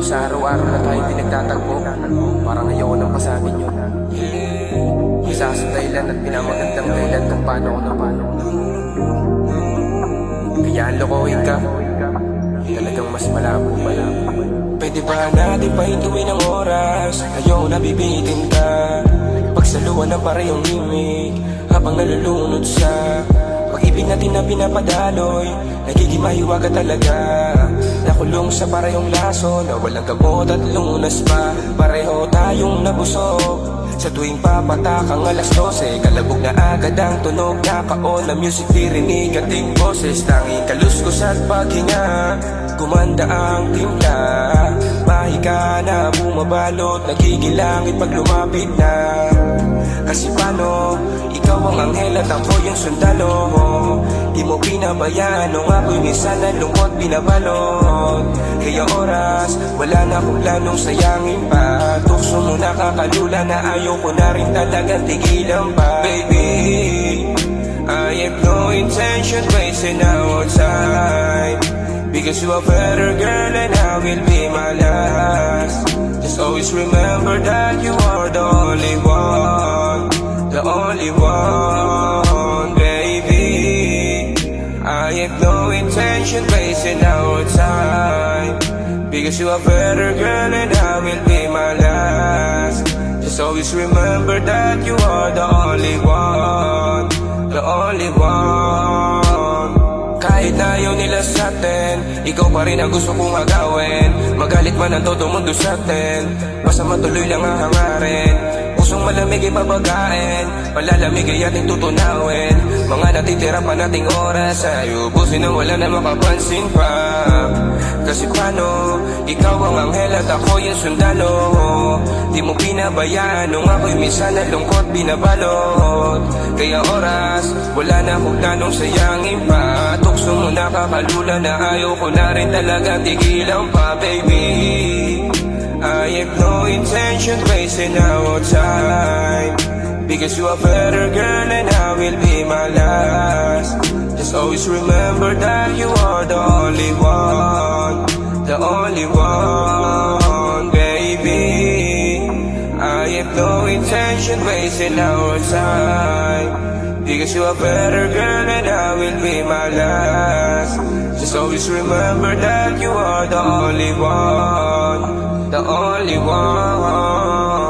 sa araw-araw na tayo pinagtatagpo, parang ayoko nang pasanin yun. Isa sa dahilan at pinamagandang dahilan kung paano ako napano. Kaya ang lokohin ka, talagang mas malabo pala. Pwede ba natin pahintuin ang oras? Ayaw nabibitin ka, pagsaluhan ng parehong himig habang nalulunod sa pag-ibig natin na pinapadaloy. Nagiging mahiwaga talaga, nakulong sa parehong laso na walang gamot at lunas pa. Pareho tayong nabusog sa tuwing papatak ang alas 12. Kalabog na agad ang tunog, nakaon na music, dirinig ating boses. Tanging kaluskos at paghinga, gumanda ang timpla. Mahika na bumabalot, nagigilangit pag lumapit na. Kasi paano, ikaw ang anghel at ako yung sundalo. Di mo pinabayaan nung ako'y minsan na lungkot binabalot. Kaya oras, wala na akong planong sayangin pa. Tukso mo nakakalula na ayaw ko na rin talagang tigilan pa. Baby, I have no intention wasting our time, because you are better girl and I will be my last. Just always remember that you are the only one, the only one, baby. I have no intention wasting our time, because you are better girl and I will be my last. Just always remember that you are the only one, the only one. Kahit na ayaw nila sa atin, ikaw pa rin ang gusto kong agawin. Magalit man ang todo mundo sa atin, basta matuloy lang ang hangarin. Pusong malamig ay babagain, palalamig ay ating tutunawin. Mga natitira pa nating oras ay ubusin na wala na makapansin pa. Kasi paano, ikaw ang anghel at ako yung sundalo. Di mo pinabayaan nung ako'y minsan na lungkot binabalot. Kaya oras, wala na akong planong sayangin pa. Tukso mo nakakalula na ayaw ko na rin talaga tigilan pa, baby. I have no intention wasting our time, because you are better girl and I will be my last. Just always remember that you are the only one, the only one, baby. I have no intention wasting our time, because you are better girl and I will be my last. Just always remember that you are the only one, the only one.